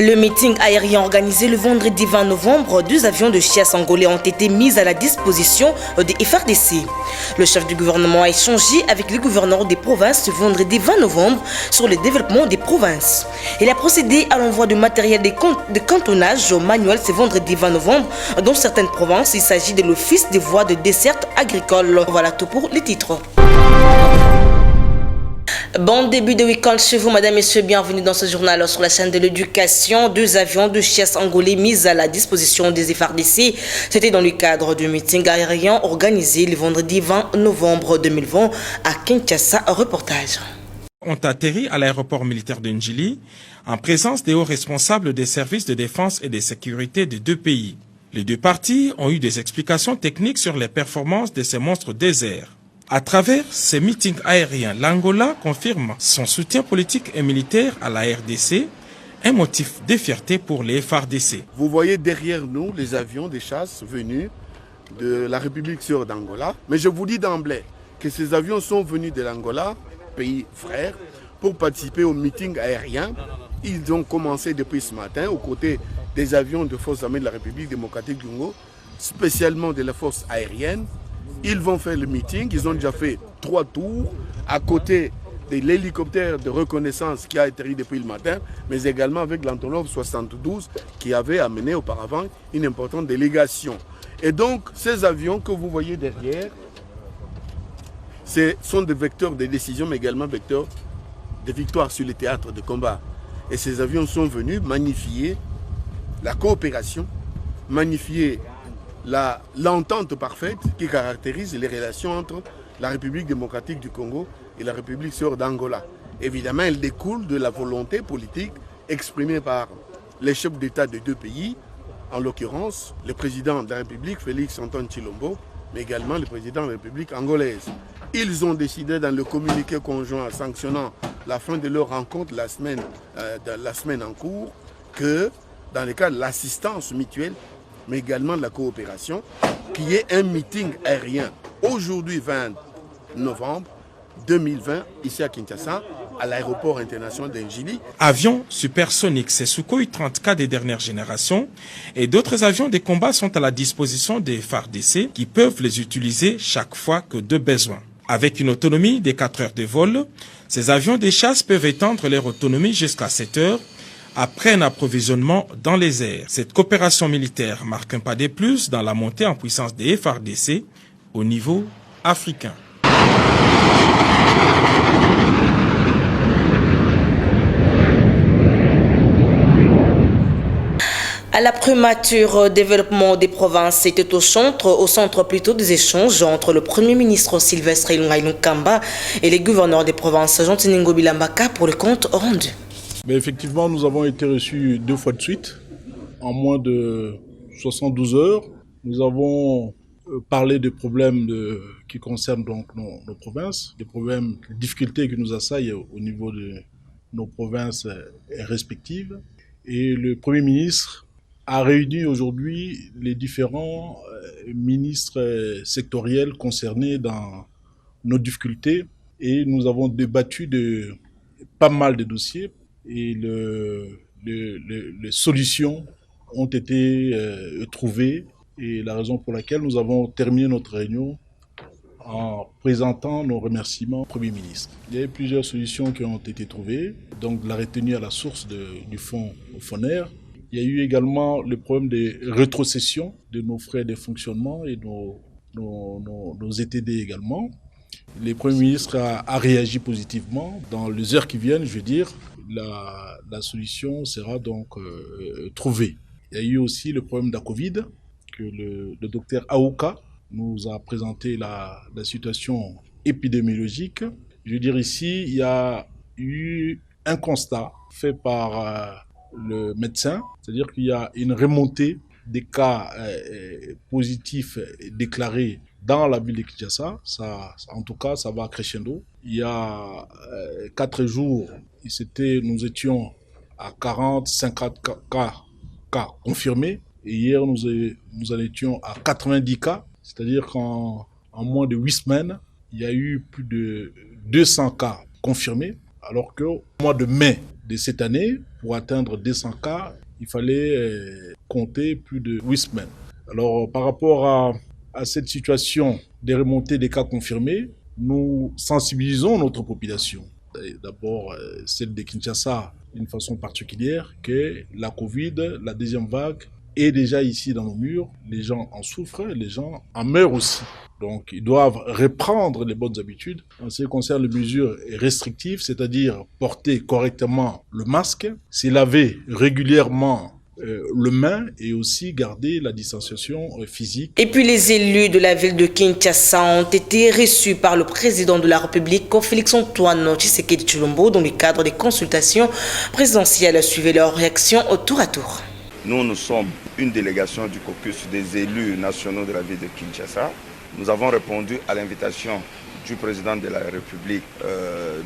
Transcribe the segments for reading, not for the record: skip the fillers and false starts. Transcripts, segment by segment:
Le meeting aérien organisé le vendredi 20 novembre, 2 avions de chasse angolais ont été mis à la disposition des FARDC. Le chef du gouvernement a échangé avec les gouverneurs des provinces ce vendredi 20 novembre sur le développement des provinces. Il a procédé à l'envoi de matériel de cantonnage manuel ce vendredi 20 novembre. Dans certaines provinces, il s'agit de l'Office des voies de desserte agricole. Voilà tout pour les titres. Bon début de week-end chez vous, mesdames et messieurs, bienvenue dans ce journal sur la chaîne de l'éducation. 2 avions de chasse angolais mis à la disposition des FARDC. C'était dans le cadre du meeting aérien organisé le vendredi 20 novembre 2020 à Kinshasa. Reportage. Ont atterri à l'aéroport militaire de Njili en présence des hauts responsables des services de défense et de sécurité des 2 pays. Les 2 parties ont eu des explications techniques sur les performances de ces monstres déserts. À travers ces meetings aériens, l'Angola confirme son soutien politique et militaire à la RDC, un motif de fierté pour les FARDC. Vous voyez derrière nous les avions de chasse venus de la République sœur d'Angola. Mais je vous dis d'emblée que ces avions sont venus de l'Angola, pays frère, pour participer au meeting aérien. Ils ont commencé depuis ce matin aux côtés des avions de forces armées de la République démocratique du Congo, spécialement de la force aérienne. Ils vont faire le meeting, ils ont déjà fait 3 tours à côté de l'hélicoptère de reconnaissance qui a atterri depuis le matin, mais également avec l'Antonov 72 qui avait amené auparavant une importante délégation. Et donc ces avions que vous voyez derrière, ce sont des vecteurs de décision, mais également vecteurs de victoire sur les théâtres de combat. Et ces avions sont venus magnifier la coopération, magnifier l'entente parfaite qui caractérise les relations entre la République démocratique du Congo et la République sœur d'Angola. Évidemment, elle découle de la volonté politique exprimée par les chefs d'État des 2 pays, en l'occurrence le président de la République, Félix Antoine Tshilombo, mais également le président de la République angolaise. Ils ont décidé dans le communiqué conjoint sanctionnant la fin de leur rencontre la semaine en cours que dans le cas de l'assistance mutuelle, mais également de la coopération, qui est un meeting aérien aujourd'hui 20 novembre 2020 ici à Kinshasa, à l'aéroport international d'Njili. Avions supersoniques, c'est Sukhoi 34 des dernières générations et d'autres avions de combat sont à la disposition des FARDC qui peuvent les utiliser chaque fois que de besoin. Avec une autonomie de 4 heures de vol, ces avions de chasse peuvent étendre leur autonomie jusqu'à 7 heures après un approvisionnement dans les airs. Cette coopération militaire marque un pas de plus dans la montée en puissance des FARDC au niveau africain. À la prémature développement des provinces, c'était au centre plutôt des échanges entre le Premier ministre Sylvestre Ilunga Kamba et les gouverneurs des provinces Jean Tiningo Bilambaka pour le compte rendu. Mais effectivement, nous avons été reçus 2 fois de suite, en moins de 72 heures. Nous avons parlé des problèmes qui concernent donc nos provinces, des problèmes, des difficultés qui nous assaillent au niveau de nos provinces respectives. Et le Premier ministre a réuni aujourd'hui les différents ministres sectoriels concernés dans nos difficultés et nous avons débattu de pas mal de dossiers. Et les solutions ont été trouvées et la raison pour laquelle nous avons terminé notre réunion en présentant nos remerciements au Premier ministre. Il y a eu plusieurs solutions qui ont été trouvées, donc la retenue à la source du fonds au FONER. Il y a eu également le problème des rétrocessions de nos frais de fonctionnement et nos ETD également. Le Premier ministre a réagi positivement. Dans les heures qui viennent, je veux dire, la solution sera donc trouvée. Il y a eu aussi le problème de la Covid, que le docteur Aouka nous a présenté la situation épidémiologique. Je veux dire ici, il y a eu un constat fait par le médecin, c'est-à-dire qu'il y a une remontée des cas positifs déclarés dans la ville de Kinshasa. En tout cas, ça va crescendo. Il y a 4 jours, nous étions à 40, 50 cas confirmés. Et hier, nous en étions à 90 cas. C'est-à-dire qu'en moins de 8 semaines, il y a eu plus de 200 cas confirmés. Alors qu'au mois de mai de cette année, pour atteindre 200 cas, il fallait compter plus de 8 semaines. Alors, par rapport à cette situation des remontées des cas confirmés, nous sensibilisons notre population. D'abord, celle de Kinshasa, d'une façon particulière, que la Covid, la deuxième vague, est déjà ici dans nos murs. Les gens en souffrent, les gens en meurent aussi. Donc, ils doivent reprendre les bonnes habitudes. En ce qui concerne les mesures restrictives, c'est-à-dire porter correctement le masque, se laver régulièrement le main et aussi garder la distanciation physique. Et puis les élus de la ville de Kinshasa ont été reçus par le président de la République, Félix-Antoine Tshisekedi Tshilombo, dans le cadre des consultations présidentielles. Suivez leur réaction au tour à tour. Nous sommes une délégation du caucus des élus nationaux de la ville de Kinshasa. Nous avons répondu à l'invitation du président de la République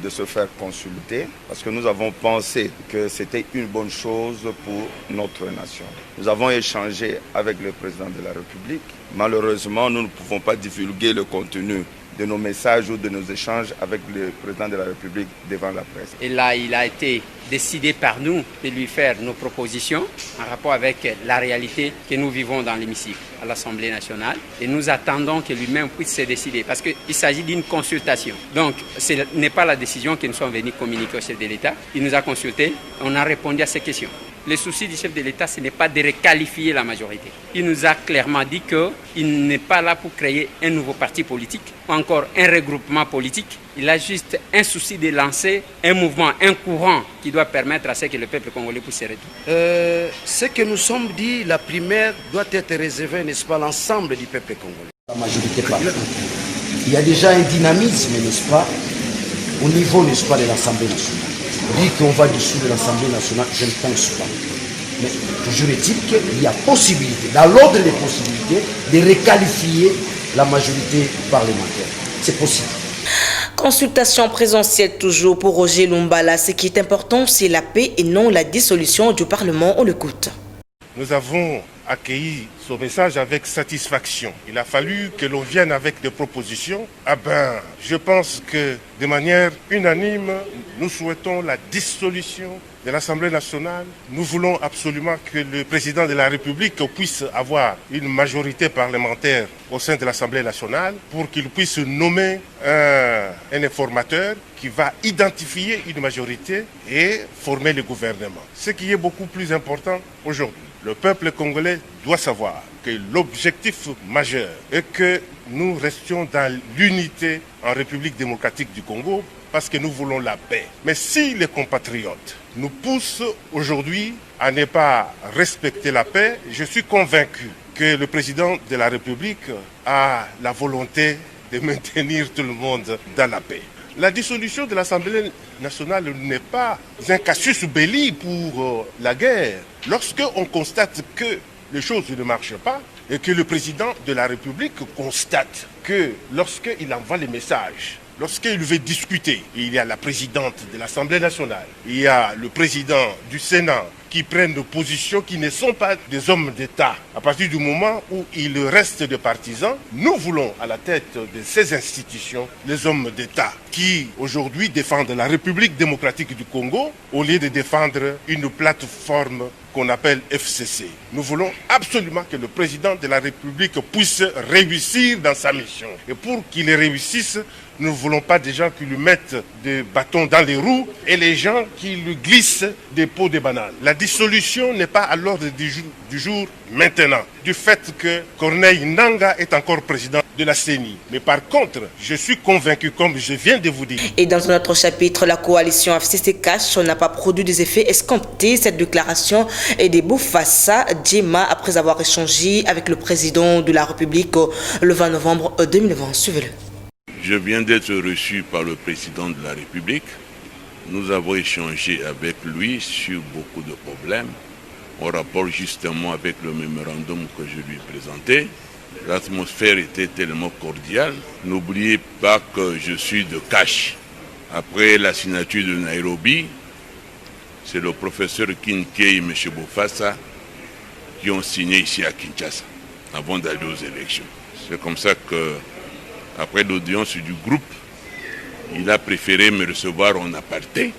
de se faire consulter parce que nous avons pensé que c'était une bonne chose pour notre nation. Nous avons échangé avec le président de la République. Malheureusement, nous ne pouvons pas divulguer le contenu de nos messages ou de nos échanges avec le président de la République devant la presse. Et là, il a été décidé par nous de lui faire nos propositions en rapport avec la réalité que nous vivons dans l'hémicycle à l'Assemblée nationale. Et nous attendons que lui-même puisse se décider parce qu'il s'agit d'une consultation. Donc, ce n'est pas la décision que nous sommes venus communiquer au chef de l'État. Il nous a consultés, on a répondu à ces questions. Le souci du chef de l'État, ce n'est pas de requalifier la majorité. Il nous a clairement dit qu'il n'est pas là pour créer un nouveau parti politique ou encore un regroupement politique. Il a juste un souci de lancer un mouvement, un courant qui doit permettre à ce que le peuple congolais puisse se retrouver. Ce que nous sommes dit, la primaire doit être réservée, n'est-ce pas, à l'ensemble du peuple congolais. La majorité parle. Il y a déjà un dynamisme, n'est-ce pas, au niveau, n'est-ce pas, de l'Assemblée nationale. Dit qu'on va dissoudre l'Assemblée nationale, je ne pense pas. Mais toujours est-il qu'il y a possibilité, dans l'ordre des possibilités, de requalifier la majorité parlementaire. C'est possible. Consultation présentielle toujours pour Roger Lumbala. Ce qui est important, c'est la paix et non la dissolution du Parlement. On l'écoute. Nous avons accueilli son message avec satisfaction. Il a fallu que l'on vienne avec des propositions. Je pense que de manière unanime, nous souhaitons la dissolution de l'Assemblée nationale. Nous voulons absolument que le président de la République puisse avoir une majorité parlementaire au sein de l'Assemblée nationale pour qu'il puisse nommer un informateur qui va identifier une majorité et former le gouvernement. Ce qui est beaucoup plus important aujourd'hui. Le peuple congolais doit savoir que l'objectif majeur est que nous restions dans l'unité en République démocratique du Congo parce que nous voulons la paix. Mais si les compatriotes nous poussent aujourd'hui à ne pas respecter la paix, je suis convaincu que le président de la République a la volonté de maintenir tout le monde dans la paix. La dissolution de l'Assemblée nationale n'est pas un casus belli pour la guerre. Lorsqu'on constate que les choses ne marchent pas et que le président de la République constate que lorsqu'il envoie les messages, lorsqu'il veut discuter, il y a la présidente de l'Assemblée nationale, il y a le président du Sénat qui prennent des positions qui ne sont pas des hommes d'État. À partir du moment où il reste des partisans, nous voulons à la tête de ces institutions les hommes d'État qui aujourd'hui défendent la République démocratique du Congo au lieu de défendre une plateforme qu'on appelle FCC. Nous voulons absolument que le président de la République puisse réussir dans sa mission. Et pour qu'il réussisse, nous ne voulons pas des gens qui lui mettent des bâtons dans les roues et les gens qui lui glissent des pots de bananes. La dissolution n'est pas à l'ordre du jour maintenant, du fait que Corneille Nangaa est encore président de la CENI. Mais par contre, je suis convaincu, comme je viens de vous dire. Et dans un autre chapitre, la coalition FCC-Cash n'a pas produit des effets escomptés. Cette déclaration est de Bofassa Djema après avoir échangé avec le président de la République le 20 novembre 2020. Suivez-le. Je viens d'être reçu par le président de la République. Nous avons échangé avec lui sur beaucoup de problèmes en rapport justement avec le mémorandum que je lui ai présenté. L'atmosphère était tellement cordiale. N'oubliez pas que je suis de Cash. Après la signature de Nairobi, c'est le professeur Kinkei et M. Bofassa qui ont signé ici à Kinshasa avant d'aller aux élections. C'est comme ça que, après l'audience du groupe, il a préféré me recevoir en aparté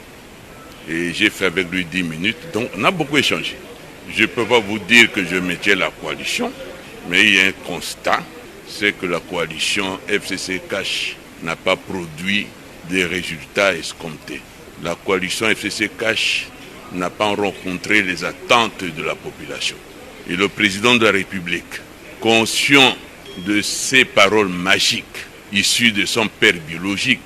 et j'ai fait avec lui 10 minutes, donc on a beaucoup échangé. Je ne peux pas vous dire que je maintiens la coalition, mais il y a un constat, c'est que la coalition FCC Cash n'a pas produit des résultats escomptés. La coalition FCC Cash n'a pas rencontré les attentes de la population. Et le président de la République, conscient de ces paroles magiques issues de son père biologique,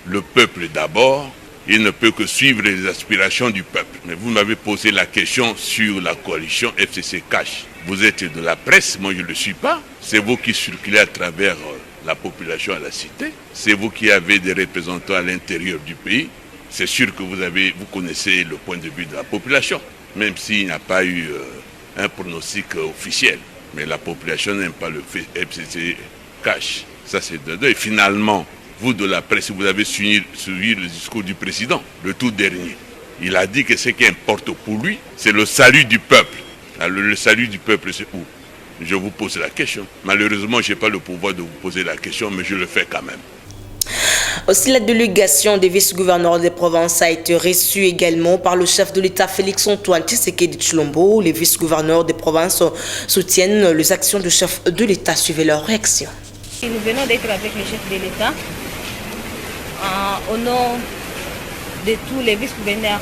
le peuple d'abord, il ne peut que suivre les aspirations du peuple. Mais vous m'avez posé la question sur la coalition FCC Cash. Vous êtes de la presse, moi je ne le suis pas. C'est vous qui circulez à travers la population à la cité. C'est vous qui avez des représentants à l'intérieur du pays. C'est sûr que vous connaissez le point de vue de la population, même s'il n'y a pas eu un pronostic officiel. Mais la population n'aime pas le FCC Cash. Ça c'est de deux. Et finalement, vous de la presse, vous avez suivi le discours du président, le tout dernier. Il a dit que ce qui importe pour lui, c'est le salut du peuple. Alors, le salut du peuple, c'est où? Je vous pose la question. Malheureusement, je n'ai pas le pouvoir de vous poser la question, mais je le fais quand même. Aussi, la délégation des vice-gouverneurs des provinces a été reçue également par le chef de l'État Félix-Antoine Tshisekedi Tshilombo. Les vice-gouverneurs des provinces soutiennent les actions du chef de l'État. Suivez leur réaction. Nous venons d'être avec le chef de l'État. Au nom de tous les vice-gouverneurs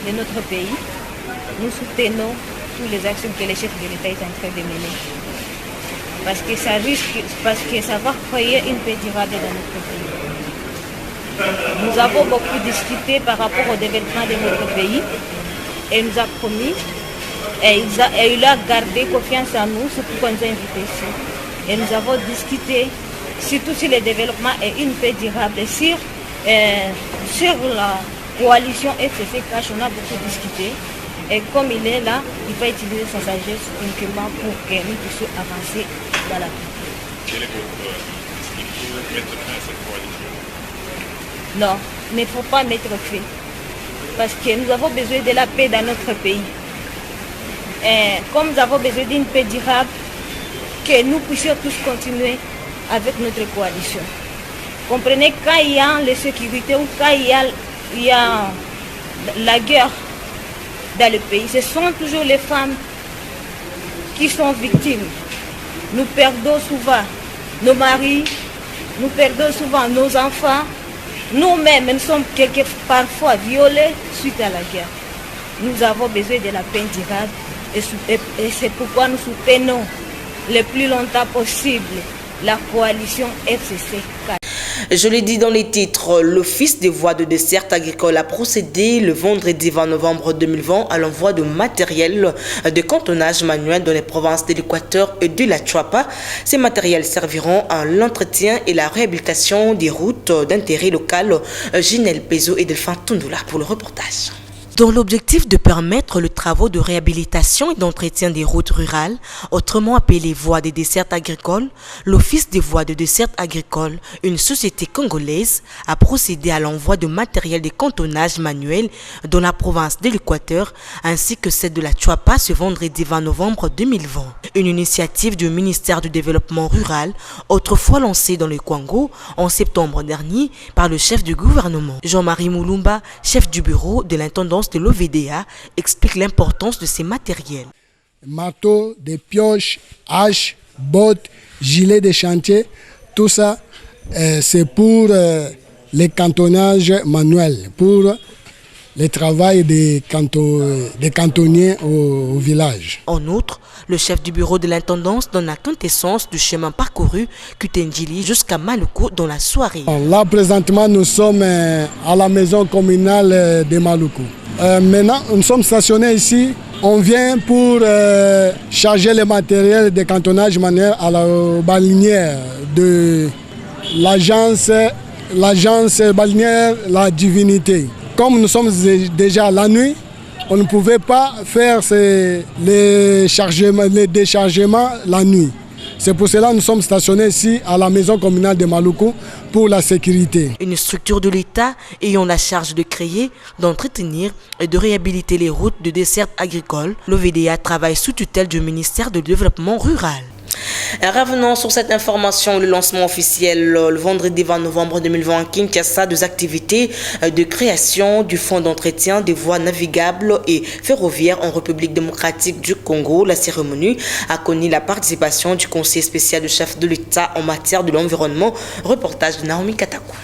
de notre pays, nous soutenons toutes les actions que le chef de l'État est en train de mener. Parce que ça va créer une paix durable dans notre pays. Nous avons beaucoup discuté par rapport au développement de notre pays et nous a promis et il a gardé confiance en nous, c'est pourquoi nous a invités ici. Et nous avons discuté surtout sur le développement et une paix durable. Sur la coalition FCC Cash, on a beaucoup discuté. Et comme il est là, il va utiliser sa sagesse uniquement pour que nous puissions avancer dans la paix. Quel est ce qu'il faut mettre fin à cette coalition? Non, il ne faut pas mettre fin. Parce que nous avons besoin de la paix dans notre pays. Et comme nous avons besoin d'une paix durable, que nous puissions tous continuer avec notre coalition. Comprenez, quand il y a l'insécurité ou quand il y a la guerre dans le pays, ce sont toujours les femmes qui sont victimes. Nous perdons souvent nos maris, nous perdons souvent nos enfants. Nous-mêmes, nous sommes parfois violés suite à la guerre. Nous avons besoin de la paix durable et c'est pourquoi nous soutenons le plus longtemps possible la coalition FCC Cash. Je l'ai dit dans les titres, l'Office des voies de dessert agricole a procédé le vendredi 20 novembre 2020 à l'envoi de matériel de cantonnage manuel dans les provinces de l'Équateur et de la Chuapa. Ces matériels serviront à l'entretien et la réhabilitation des routes d'intérêt local. Ginelle Pezo et Delphin Tundula pour le reportage. Dans l'objectif de permettre les travaux de réhabilitation et d'entretien des routes rurales, autrement appelées voies de dessert agricole, l'Office des voies de dessert agricole, une société congolaise, a procédé à l'envoi de matériel de cantonnage manuel dans la province de l'Équateur ainsi que celle de la Chuapa ce vendredi 20 novembre 2020. Une initiative du ministère du Développement rural, autrefois lancée dans le Congo en septembre dernier par le chef du gouvernement. Jean-Marie Moulumba, chef du bureau de l'intendance de l'OVDA, explique l'importance de ces matériels. Marteaux, des pioches, haches, bottes, gilets de chantier, tout ça, c'est pour les cantonnages manuels, pour le travail des cantonniers au village. En outre, le chef du bureau de l'intendance donne la quintessence du chemin parcouru Kutendjili jusqu'à Maluku dans la soirée. Là, présentement, nous sommes à la maison communale de Maluku. Maintenant, nous sommes stationnés ici. On vient pour charger le matériel de cantonnage manuel à la balinière de l'agence balinière La Divinité. Comme nous sommes déjà la nuit, on ne pouvait pas faire les déchargements la nuit. C'est pour cela que nous sommes stationnés ici à la maison communale de Maluku pour la sécurité. Une structure de l'État ayant la charge de créer, d'entretenir et de réhabiliter les routes de dessert agricole, l'OVDA travaille sous tutelle du ministère du Développement rural. Revenons sur cette information, le lancement officiel le vendredi 20 novembre 2020 à Kinshasa des activités de création du fonds d'entretien des voies navigables et ferroviaires en République démocratique du Congo. La cérémonie a connu la participation du conseiller spécial du chef de l'État en matière de l'environnement. Reportage de Naomi Katakou.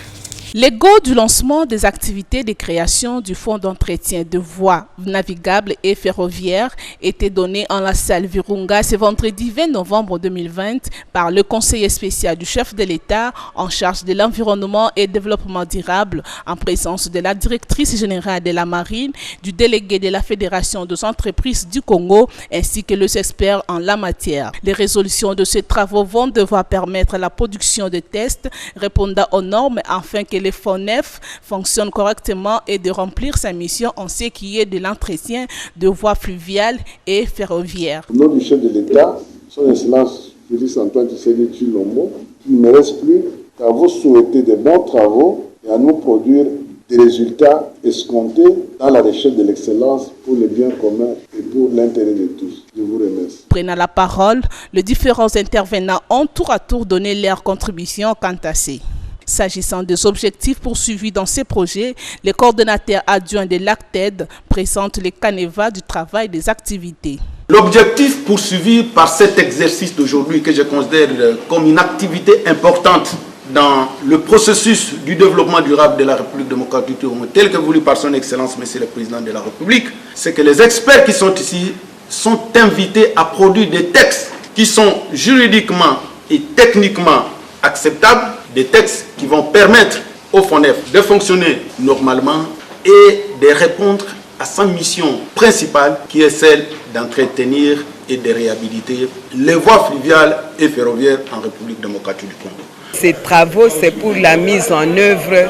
Les go du lancement des activités de création du fonds d'entretien de voies navigables et ferroviaires étaient donnés en la salle Virunga ce vendredi 20 novembre 2020 par le conseiller spécial du chef de l'État en charge de l'environnement et développement durable en présence de la directrice générale de la marine, du délégué de la Fédération des entreprises du Congo ainsi que les experts en la matière. Les résolutions de ces travaux vont devoir permettre la production de tests répondant aux normes afin que les fonds neufs fonctionnent correctement et de remplir sa mission en ce qui est de l'entretien de voies fluviales et ferroviaires. Au nom du chef de l'État, son Excellence Félix Antoine Tshisekedi Tshilombo, il ne me reste plus qu'à vous souhaiter de bons travaux et à nous produire des résultats escomptés dans la recherche de l'excellence pour le bien commun et pour l'intérêt de tous. Je vous remercie. Prenant la parole, les différents intervenants ont tour à tour donné leur contribution quant à ces. S'agissant des objectifs poursuivis dans ces projets, le coordonnateur adjoint de l'ACTED présente les canevas du travail des activités. L'objectif poursuivi par cet exercice d'aujourd'hui, que je considère comme une activité importante dans le processus du développement durable de la République démocratique du Congo, tel que voulu par son Excellence, Monsieur le Président de la République, c'est que les experts qui sont ici sont invités à produire des textes qui sont juridiquement et techniquement acceptables, des textes qui vont permettre au FONEF de fonctionner normalement et de répondre à sa mission principale qui est celle d'entretenir et de réhabiliter les voies fluviales et ferroviaires en République démocratique du Congo. Ces travaux, c'est pour la mise en œuvre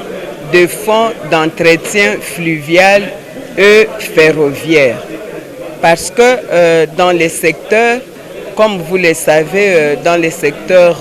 de fonds d'entretien fluvial et ferroviaire. Parce que dans les secteurs, comme vous le savez, dans les secteurs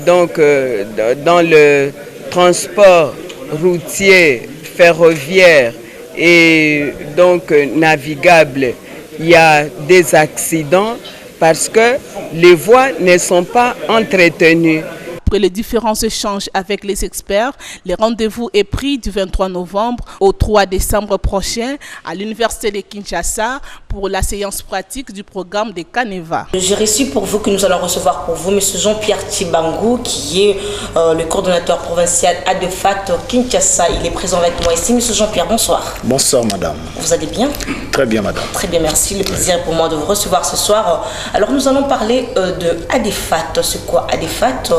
dans le transport routier, ferroviaire et donc navigable, il y a des accidents parce que les voies ne sont pas entretenues. Après les différents échanges avec les experts, le rendez-vous est pris du 23 novembre au 3 décembre prochain à l'Université de Kinshasa pour la séance pratique du programme des Caneva. J'ai reçu pour vous que nous allons recevoir pour vous M. Jean-Pierre Tshibangou qui est le coordonnateur provincial ADEFAT Kinshasa. Il est présent avec moi ici. M. Jean-Pierre, bonsoir. Bonsoir madame. Vous allez bien? Très bien madame. Très bien, merci. Le plaisir est pour moi de vous recevoir ce soir. Alors nous allons parler de ADEFAT. C'est quoi ADEFAT?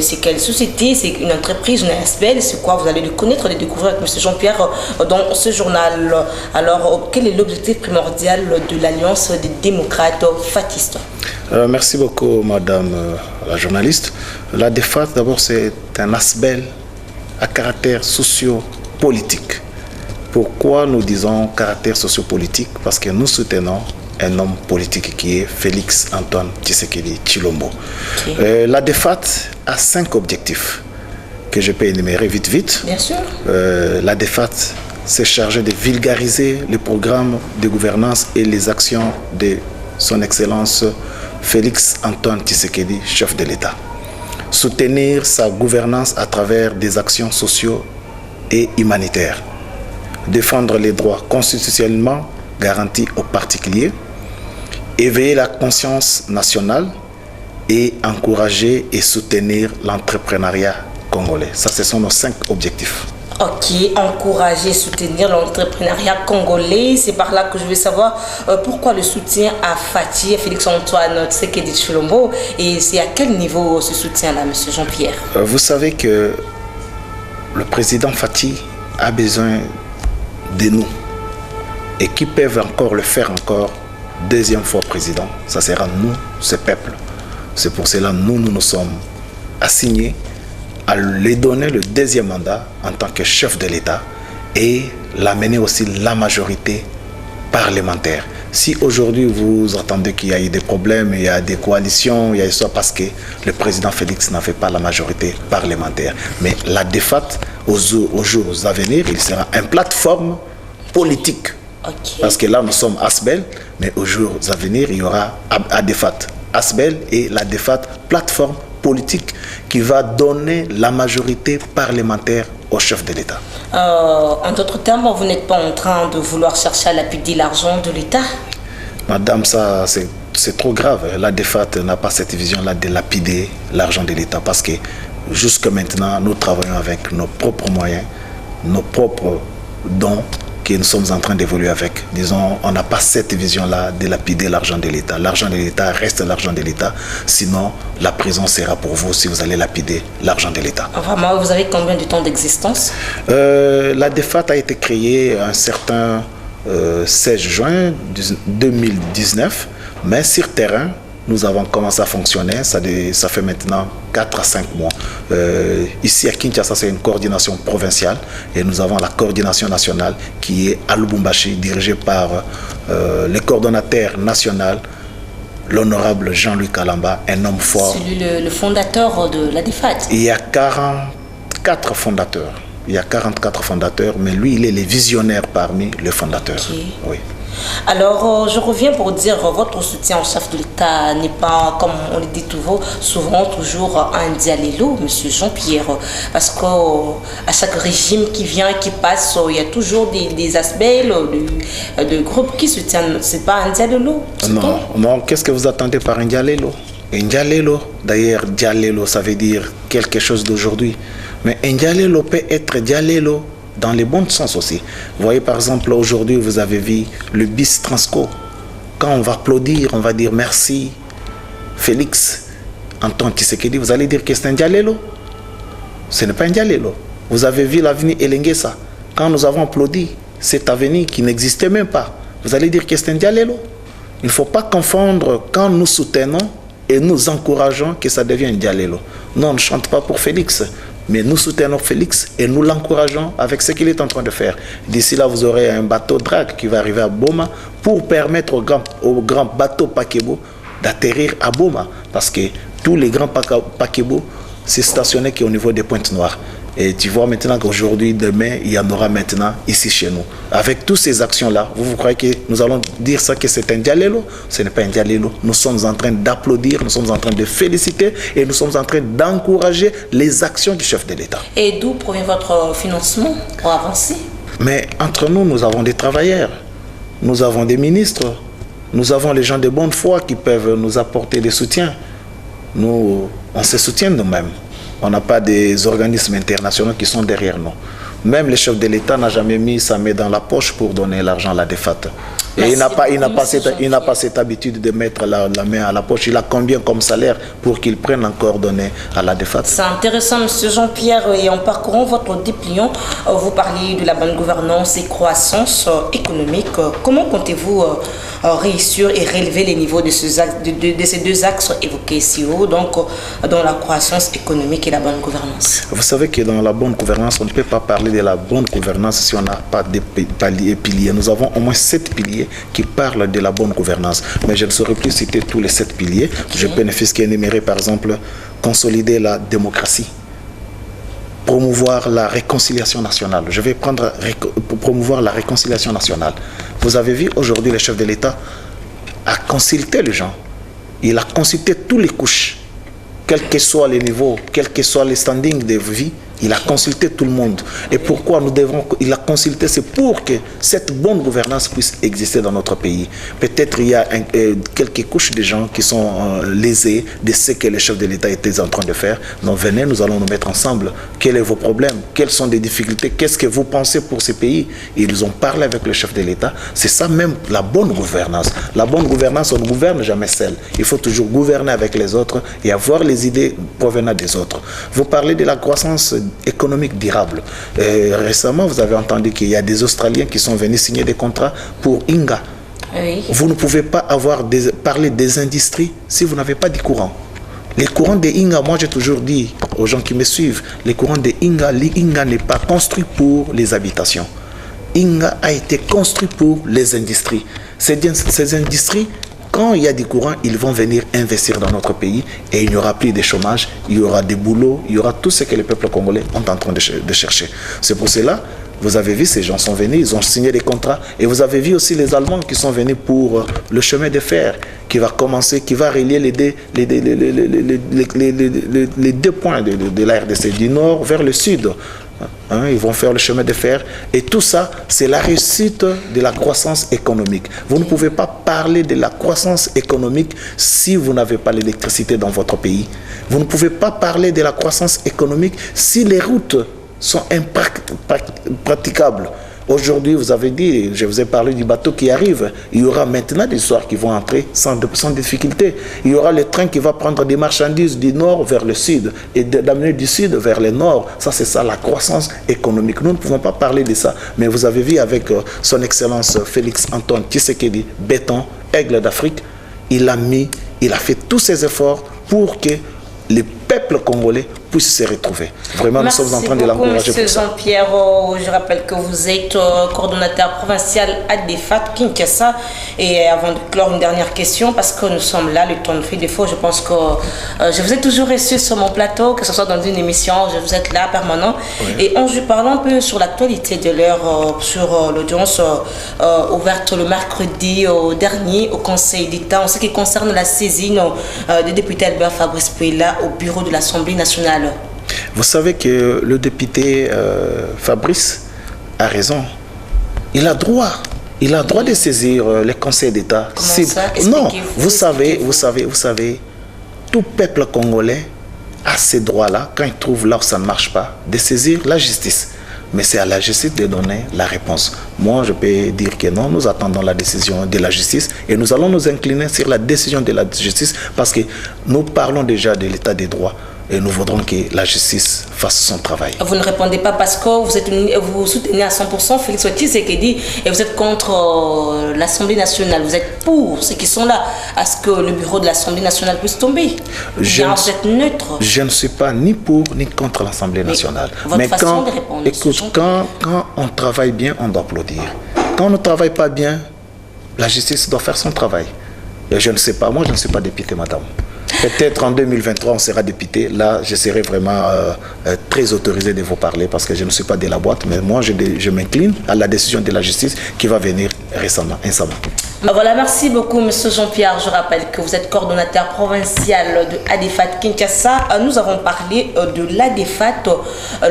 C'est quelle société? C'est une entreprise, une ASBL? C'est quoi? Vous allez le connaître, le découvrir avec M. Jean-Pierre dans ce journal. Alors, quel est l'objectif primordial de l'Alliance des démocrates fatistes? Merci beaucoup madame la journaliste. L'ADEFAT d'abord c'est un ASBL à caractère socio-politique. Pourquoi nous disons caractère sociopolitique? Parce que nous soutenons un homme politique qui est Félix Antoine Tshisekedi Tshilombo. Okay. L'ADEFAT a 5 objectifs que je peux énumérer vite. Bien sûr. L'ADEFAT s'est chargé de vulgariser les programmes de gouvernance et les actions de son Excellence Félix Antoine Tshisekedi, chef de l'État. Soutenir sa gouvernance à travers des actions sociaux et humanitaires. Défendre les droits constitutionnellement garantis aux particuliers, éveiller la conscience nationale et encourager et soutenir l'entrepreneuriat congolais. Ça, ce sont nos 5 objectifs. Ok, encourager, soutenir l'entrepreneuriat congolais. C'est par là que je veux savoir pourquoi le soutien à Fati, à Félix-Antoine Tshisekedi Tshilombo, et c'est à quel niveau ce soutien-là, M. Jean-Pierre? Vous savez que le président Fati a besoin de nous et qui peuvent encore le faire encore deuxième fois président. Ça sera nous, ce peuple. C'est pour cela que nous sommes assignés à lui donner le deuxième mandat en tant que chef de l'État et l'amener aussi la majorité parlementaire. Si aujourd'hui vous entendez qu'il y a eu des problèmes, il y a des coalitions, il y a ça parce que le président Félix n'avait pas la majorité parlementaire. Mais l'ADEFAT, aux jours à venir, il sera une plateforme politique. Okay. Parce que là, nous sommes ASBEL, mais aux jours à venir, il y aura ADEFAT. ASBEL et la DEFAT, plateforme politique qui va donner la majorité parlementaire au chef de l'État. En d'autres termes, vous n'êtes pas en train de vouloir chercher à lapider l'argent de l'État? Madame, ça c'est trop grave. La DEFAT n'a pas cette vision-là de lapider l'argent de l'État parce que jusque maintenant, nous travaillons avec nos propres moyens, nos propres dons que nous sommes en train d'évoluer avec. Disons, on n'a pas cette vision-là de lapider l'argent de l'État. L'argent de l'État reste l'argent de l'État. Sinon, la prison sera pour vous si vous allez lapider l'argent de l'État. Vraiment, vous avez combien de temps d'existence? La DEFAT a été créée un certain 16 juin 2019, mais sur terrain, nous avons commencé à fonctionner, ça fait maintenant 4 à 5 mois. Ici à Kinshasa, c'est une coordination provinciale et nous avons la coordination nationale qui est à Lubumbashi, dirigée par le coordonnateur national, l'honorable Jean-Louis Kalamba, un homme fort. C'est le fondateur de la DEFAT. Il y a 44 fondateurs. Il y a 44 fondateurs, mais lui, il est le visionnaire parmi les fondateurs. Okay. Oui. Alors, je reviens pour dire votre soutien au chef de l'État n'est pas, comme on le dit souvent, toujours un dialélo, monsieur Jean-Pierre, parce qu'à chaque régime qui vient et qui passe, il y a toujours des aspects de groupes qui soutiennent. C'est pas un dialélo? Non. Qu'est-ce que vous attendez par un dialélo? Un dialélo, d'ailleurs, dialélo, ça veut dire quelque chose d'aujourd'hui. Mais un dialélo peut être dialélo dans les bons sens aussi. Vous voyez, par exemple, aujourd'hui, vous avez vu le bis Transco. Quand on va applaudir, on va dire merci, Félix Antoine Tshisekedi, vous allez dire que c'est un dialélo. Ce n'est pas un dialélo. Vous avez vu l'avenue Elengesa. Quand nous avons applaudi cette avenue qui n'existait même pas, vous allez dire que c'est un dialélo. Il ne faut pas confondre quand nous soutenons et nous encourageons que ça devient un dialélo. Non, on ne chante pas pour Félix. Mais nous soutenons Félix et nous l'encourageons avec ce qu'il est en train de faire. D'ici là, vous aurez un bateau drague qui va arriver à Boma pour permettre au grand bateau paquebot d'atterrir à Boma. Parce que tous les grands paquebots, c'est stationné qu'au niveau des Pointes Noires. Et tu vois maintenant qu'aujourd'hui, demain, il y en aura maintenant ici chez nous. Avec toutes ces actions-là, vous croyez que nous allons dire ça que c'est un dialélo? Ce n'est pas un dialélo. Nous sommes en train d'applaudir, nous sommes en train de féliciter et nous sommes en train d'encourager les actions du chef de l'État. Et d'où provient votre financement pour avancer? Mais entre nous, nous avons des travailleurs, nous avons des ministres, nous avons les gens de bonne foi qui peuvent nous apporter des soutiens. Nous, on se soutient nous-mêmes. On n'a pas des organismes internationaux qui sont derrière nous. Même le chef de l'État n'a jamais mis sa main dans la poche pour donner l'argent à la DEFAT. Et il n'a pas cette habitude de mettre la main à la poche. Il a combien comme salaire pour qu'il prenne encore donner à la DEFAT? C'est intéressant, monsieur Jean-Pierre. Et en parcourant votre dépliant, vous parlez de la bonne gouvernance et croissance économique. Comment comptez-vous réussir et relever les niveaux de ces deux axes évoqués ici haut, donc dans la croissance économique et la bonne gouvernance? Vous savez que dans la bonne gouvernance, on ne peut pas parler de la bonne gouvernance si on n'a pas de piliers. Nous avons au moins 7 piliers qui parlent de la bonne gouvernance. Mais je ne saurais plus citer tous les 7 piliers. Okay. Je peux ne fût-ce qu'énumérer, par exemple, consolider la démocratie, promouvoir la réconciliation nationale. Je vais prendre promouvoir la réconciliation nationale. Vous avez vu, aujourd'hui, le chef de l'État a consulté les gens. Il a consulté toutes les couches, quels que soient les niveaux, quels que soient les standings de vie. Il a consulté tout le monde. Et pourquoi il a consulté? C'est pour que cette bonne gouvernance puisse exister dans notre pays. Peut-être il y a quelques couches de gens qui sont lésés de ce que le chef de l'État était en train de faire. Donc venez, nous allons nous mettre ensemble. Quels sont vos problèmes? Quelles sont les difficultés? Qu'est-ce que vous pensez pour ces pays? Et ils ont parlé avec le chef de l'État. C'est ça même la bonne gouvernance. La bonne gouvernance, on ne gouverne jamais seul. Il faut toujours gouverner avec les autres et avoir les idées provenant des autres. Vous parlez de la croissance économique durable. Récemment, vous avez entendu qu'il y a des Australiens qui sont venus signer des contrats pour Inga. Oui. Vous ne pouvez pas parler des industries si vous n'avez pas de courant. Les courants de Inga, moi j'ai toujours dit aux gens qui me suivent, les courants de Inga, l'Inga n'est pas construit pour les habitations. Inga a été construit pour les industries. Ces industries, quand il y a des courants, ils vont venir investir dans notre pays et il n'y aura plus de chômage, il y aura des boulots, il y aura tout ce que les peuples congolais sont en train de chercher. C'est pour cela, Vous avez vu, ces gens sont venus, ils ont signé des contrats. Et vous avez vu aussi les Allemands qui sont venus pour le chemin de fer qui va commencer, qui va relier les deux points de la RDC, du nord vers le sud. Hein, ils vont faire le chemin de fer. Et tout ça, c'est la réussite de la croissance économique. Vous ne pouvez pas parler de la croissance économique si vous n'avez pas l'électricité dans votre pays. Vous ne pouvez pas parler de la croissance économique si les routes sont impraticables. Aujourd'hui, vous avez dit, je vous ai parlé du bateau qui arrive. Il y aura maintenant des soirs qui vont entrer sans difficulté. Il y aura le train qui va prendre des marchandises du nord vers le sud et d'amener du sud vers le nord. Ça, c'est ça la croissance économique. Nous ne pouvons pas parler de ça. Mais vous avez vu avec son Excellence Félix Antoine Tshisekedi, béton, aigle d'Afrique, il a fait tous ses efforts pour que les peuples congolais puissent se retrouver. Vraiment, merci, nous sommes en train de l'encourager pour ça. Jean-Pierre, je rappelle que vous êtes coordonnateur provincial ADEFAT Kinshasa. Et avant de clore, une dernière question, parce que nous sommes là, le temps nous fait défaut. Je pense que je vous ai toujours reçu sur mon plateau, que ce soit dans une émission, je vous êtes là, permanent. Oui. Et en parlant un peu sur l'actualité de l'heure, sur l'audience ouverte le mercredi dernier au Conseil d'État, en ce qui concerne la saisine du député Albert Fabrice Puela au bureau de l'Assemblée nationale. Vous savez que le député Fabrice a raison. Il a droit de saisir le Conseil d'État. Non, vous savez, tout peuple congolais a ces droits-là, quand il trouve là où ça ne marche pas, de saisir la justice. Mais c'est à la justice de donner la réponse. Moi, je peux dire que non, nous attendons la décision de la justice et nous allons nous incliner sur la décision de la justice parce que nous parlons déjà de l'état des droits. Et nous voudrons que la justice fasse son travail. Vous ne répondez pas parce que vous soutenez à 100% Félix Tshisekedi et vous êtes contre l'Assemblée nationale. Vous êtes pour ceux qui sont là à ce que le bureau de l'Assemblée nationale puisse tomber. Vous êtes neutre. Je ne suis pas ni pour ni contre l'Assemblée nationale. Mais façon de répondre, écoute, quand on travaille bien, on doit applaudir. Quand on ne travaille pas bien, la justice doit faire son travail. Et je ne sais pas, moi je ne suis pas député, madame. Peut-être en 2023, on sera député. Là, je serai vraiment très autorisé de vous parler parce que je ne suis pas de la boîte. Mais moi, je m'incline à la décision de la justice qui va venir récemment. Voilà, merci beaucoup, M. Jean-Pierre. Je rappelle que vous êtes coordonnateur provincial de ADEFAT Kinshasa. Nous avons parlé de l'ADEFAT,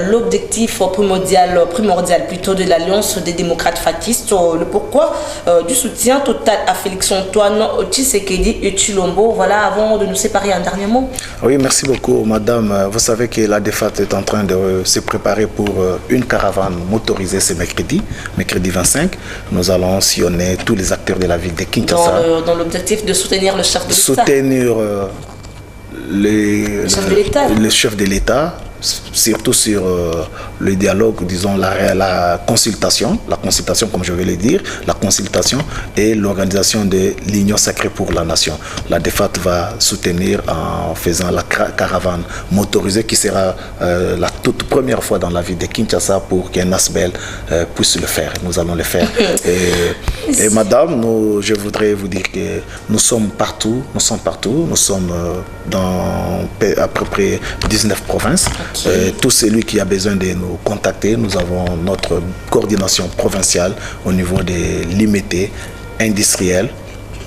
l'objectif primordial plutôt de l'Alliance des démocrates fatistes, le pourquoi du soutien total à Félix Antoine Tshisekedi et Tshilombo. Voilà, avant de nous séparer, un dernier mot. Oui, merci beaucoup, madame. Vous savez que l'ADEFAT est en train de se préparer pour une caravane motorisée ce mercredi 25. Nous allons sillonner tous les acteurs de la ville de Kinshasa. Dans l'objectif de soutenir le chef de l'État. Soutenir le chef de l'État, surtout sur le dialogue, disons la consultation comme je vais le dire, la consultation et l'organisation de l'Union sacrée pour la nation. La DEFAT va soutenir en faisant la caravane motorisée qui sera la toute première fois dans la ville de Kinshasa pour qu'un ASBEL puisse le faire. Nous allons le faire. Et madame, je voudrais vous dire que nous sommes partout. Nous sommes dans à peu près 19 provinces. Tout celui qui a besoin de nous contacter, nous avons notre coordination provinciale au niveau de l'IMT industriel,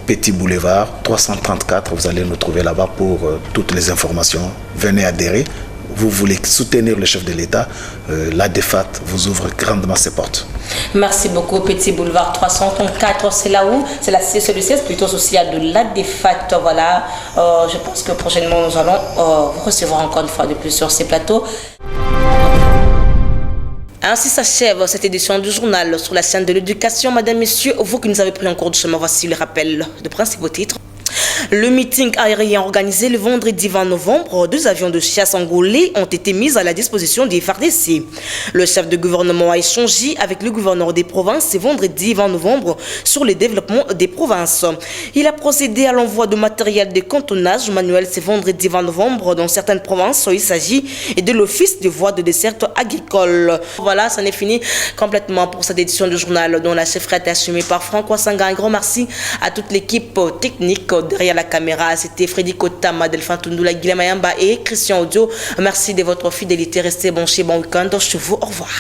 Petit Boulevard 334. Vous allez nous trouver là-bas pour toutes les informations. Venez adhérer. Vous voulez soutenir le chef de l'État, l'ADEFAT vous ouvre grandement ses portes. Merci beaucoup. Petit Boulevard 334, c'est là où c'est le siège plutôt social de l'ADEFAT. Voilà, je pense que prochainement nous allons vous recevoir encore une fois de plus sur ces plateaux. Ainsi s'achève cette édition du journal sur la chaîne de l'éducation. Madame, messieurs, vous qui nous avez pris en cours de chemin, voici le rappel de principaux titres. Le meeting aérien organisé le vendredi 20 novembre, 2 avions de chasse angolais ont été mis à la disposition des FARDC. Le chef de gouvernement a échangé avec le gouverneur des provinces ce vendredi 20 novembre sur le développement des provinces. Il a procédé à l'envoi de matériel de cantonnage manuel ce vendredi 20 novembre dans certaines provinces. Il s'agit de l'Office de voies de dessert agricole. Voilà, ça n'est fini complètement pour cette édition du journal dont la chefferie est assumée par Franck Sanga. Un grand merci à toute l'équipe technique derrière la caméra. C'était Freddy Kotama, Delphin Tundula, Guilhem Ayamba et Christian Audio. Merci de votre fidélité. Restez bon chez Bon Week-end. Je vous au revoir.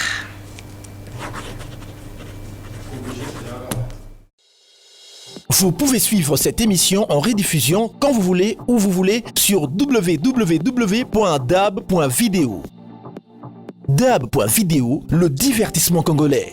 Vous pouvez suivre cette émission en rediffusion quand vous voulez, où vous voulez, sur www.dab.video. Dab.video, le divertissement congolais.